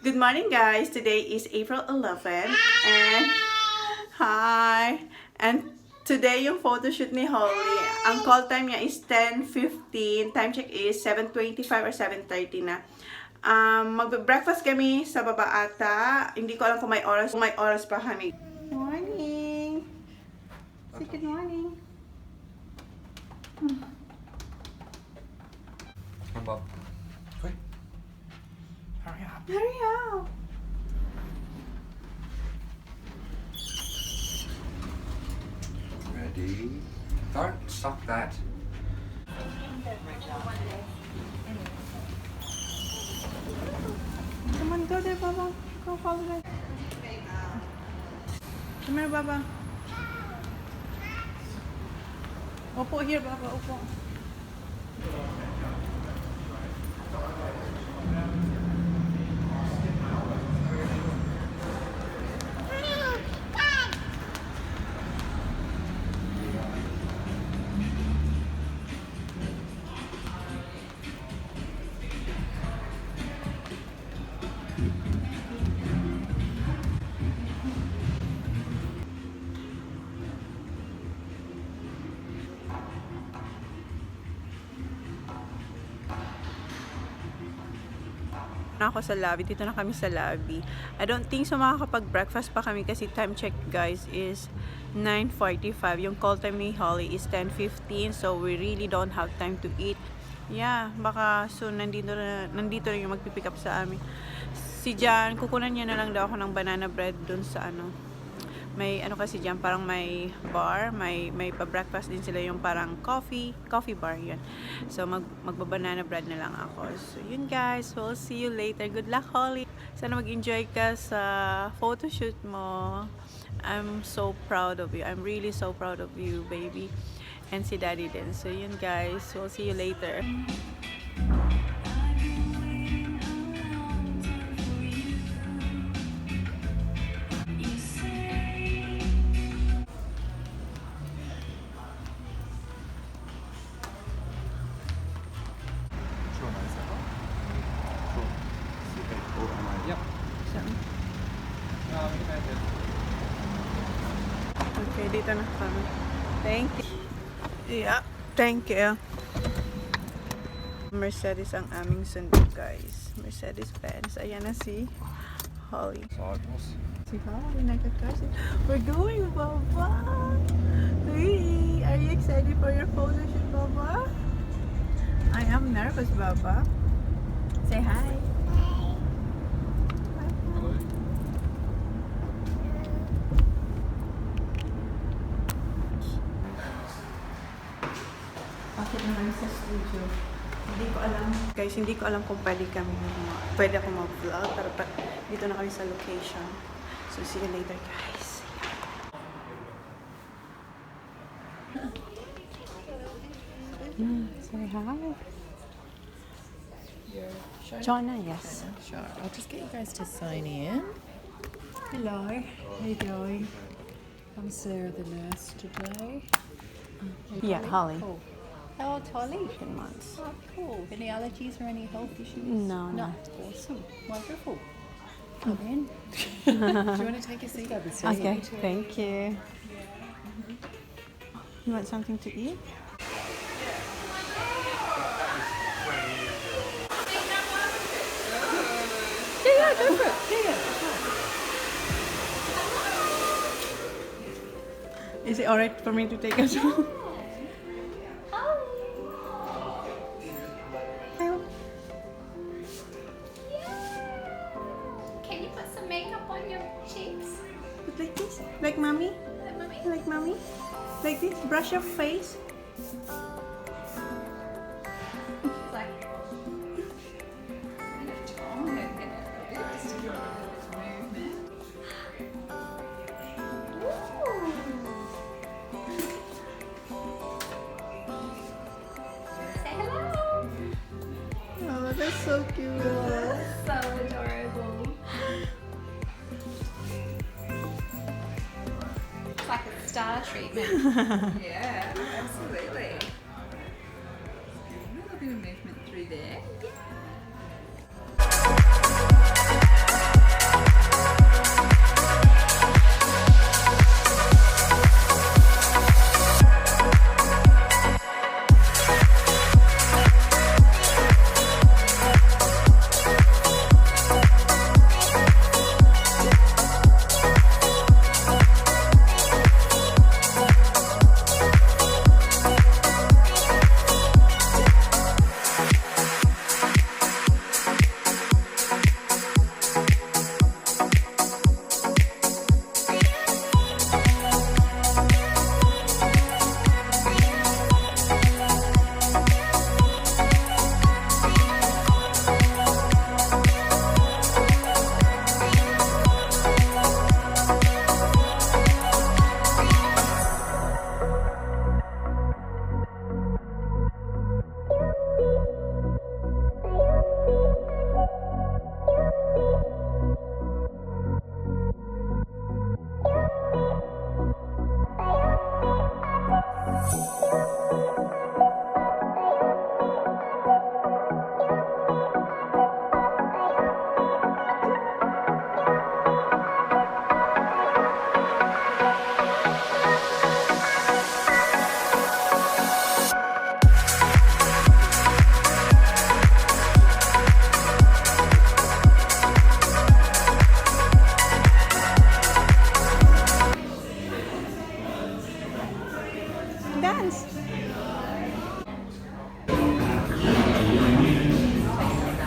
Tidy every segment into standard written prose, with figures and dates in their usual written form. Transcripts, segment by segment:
Good morning, guys. Today is April 11 and hi. And today yung photoshoot ni Holly. Ang call time niya is 10:15. Time check is 7:25 or 7:30 na. Magbe-breakfast kami sa baba ata. Hindi ko alam kung may oras pa kami. Morning. Say good morning. Come on. Quick. Hurry up. Hurry up. Ready? Don't stop that. Come on, go there, Baba. Go follow that. Come here, Baba. Opo here, Baba. Opo. Ako sa lobby. Dito na kami sa lobby. I don't think so makakapag-breakfast pa kami kasi time check, guys, is 9:45. Yung call time ni Holly is 10:15. So, we really don't have time to eat. Yeah, baka soon nandito na yung magpipick up sa amin. Si Jan, kukunan niya na lang daw ako ng banana bread dun sa may kasi diyan parang may bar, may pa-breakfast din sila yung parang coffee bar yun. So magba-banana bread na lang ako. So yun, guys, we'll see you later. Good luck, Holly. Sana mag-enjoy ka sa photoshoot mo. I'm so proud of you. I'm really so proud of you, baby. And si Daddy din. So yun, guys, we'll see you later. Yep. Okay, dito na kami. Thank you. Yeah, thank you. Mercedes ang aming sundo, guys. Mercedes-Benz. Ayan na si Holly. Sidewalls. Si Holly, nagkakasi. We're going, Baba! Hey, are you excited for your photo shoot, Baba? I am nervous, Baba. Say hi. Hello. Bakit naman sa studio? Hindi ko alam. Guys, hindi ko alam kung pwede ako mag-vlog. Pero dito na kami sa location. So, see you later, guys. Say hi. Chona, yes. Sure. I'll just get you guys to sign in. Hello. How you doing? I'm Sarah, the nurse today. Yeah, Holly. Cool. How old's Holly? 10 months. Oh, cool. Any allergies or any health issues? No, no. Awesome. Wonderful. Come in. Do you want to take a seat? Okay, thank you. You want something to eat? Yeah, go for it. Yeah. Is it alright for me to take a show? Can you put some makeup on your cheeks? Like this? Like mommy? Like mommy? Like mommy? Like this? Brush your face? Like. Say hello. Oh, that's so cute. So adorable. It's like a star treatment. Yeah, absolutely. A little bit of movement through there.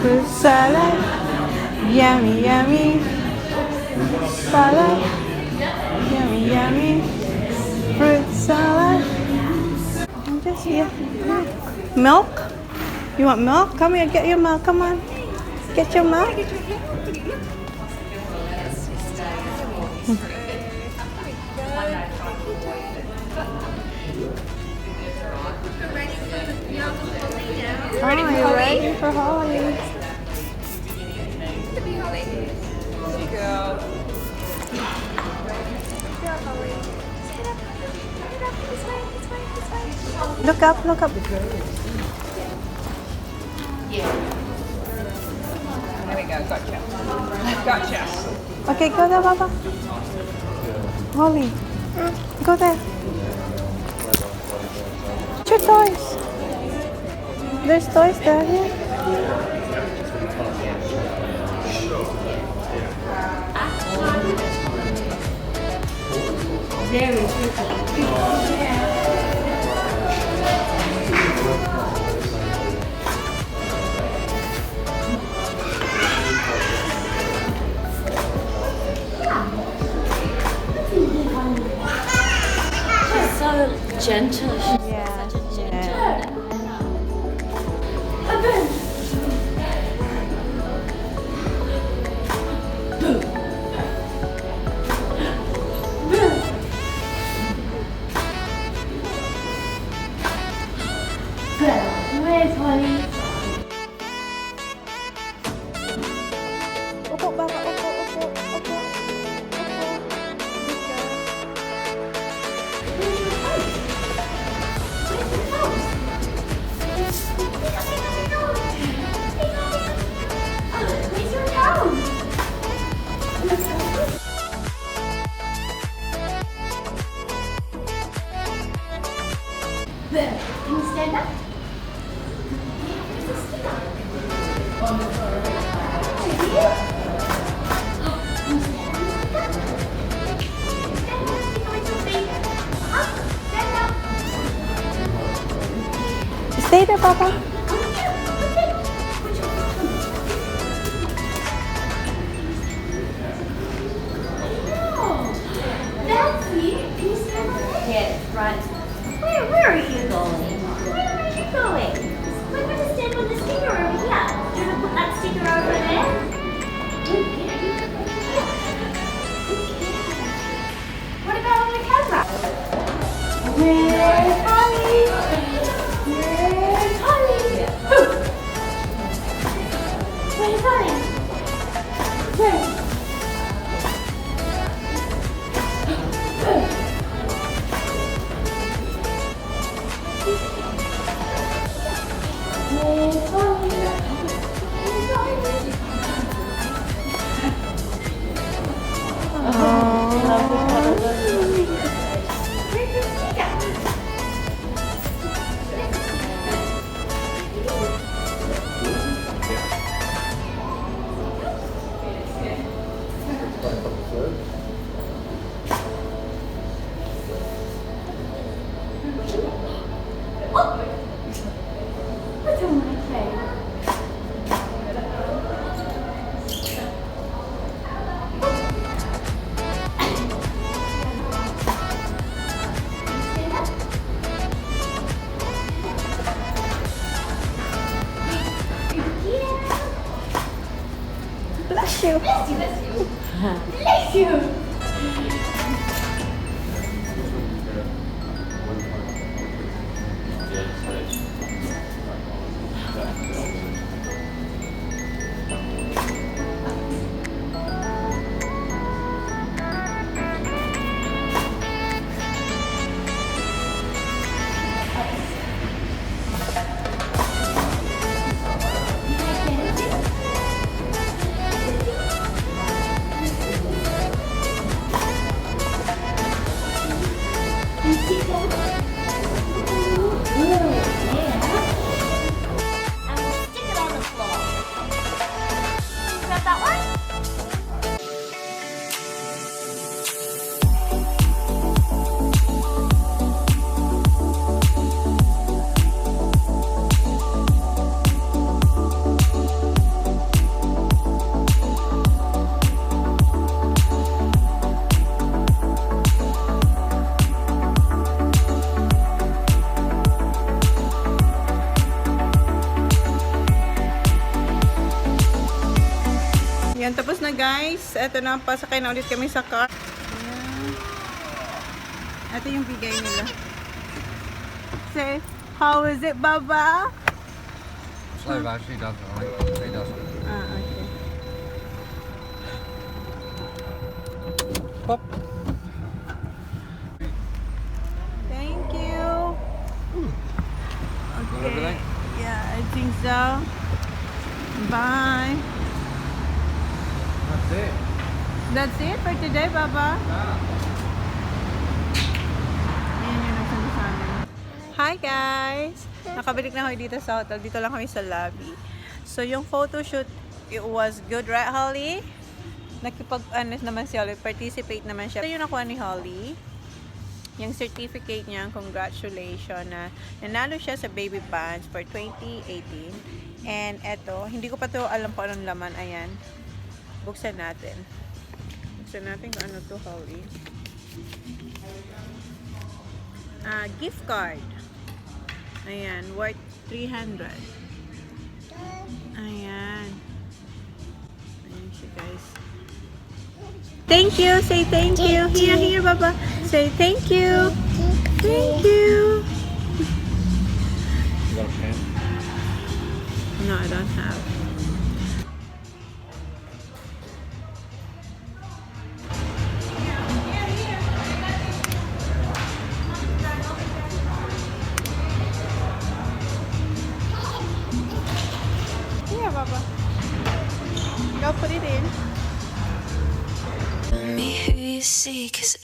Fruit salad, yummy, yummy. Salad, yummy, yummy. Fruit salad. Just yeah. Milk? You want milk? Come here, get your milk. Come on, get your milk. Oh, you're ready for Holly. Look up, look up. There we go. Gotcha. Gotcha. Okay, go there, Papa. Holly, go there. Get your toys. There's toys there, yeah. So gentle. She's Yeah. such a gentle. Where's Holly? Upo, Papa, upo, upo, upo, upo. Can you stand up? Stay there, Papa. That's it. Can you stand up? Yeah, right. Where are you going? Where are you going? We're going to stand on the sticker over here. Do you want to put that sticker over there? What about on the camera? Where's Holly? Where's Holly? Where's Holly? Where? Where's Holly? Where's Holly? Where's your sticker? What's on my plate? Bless you. Bless you, bless you. Bless you. Ayan, tapos na guys. Ito na, pasakay na ulit kami sa car. Ayan. Ito yung bigay nila. Say, how is it, Baba? Slow, she doesn't. I think she doesn't. Ah, okay. Pop. Thank you. Got Okay. everything? Yeah, I think so. Bye. That's it. That's it for today, Baba. Ayan yung nagsabi sa amin. Hi guys! Nakabalik na kami dito sa hotel. Dito lang kami sa lobby. So yung photoshoot, it was good, right Holly? Nakipag-anes naman si Holly. Participate naman siya. Ito yung nakuha ni Holly. Yung certificate niya, congratulations na nanalo siya sa baby pants for 2018. And eto, hindi ko pa to alam kung anong laman. Ayan. Buksan natin. Buksan natin kung ano to, Holly. Gift card. Ayan, worth 300. Ayan. Ayan siya, guys. Thank you. Say thank you. Here, Baba. Say thank you. Thank you. You got a pen? No, I don't have. Here, Baba. Go put it in. Me who you see, 'cause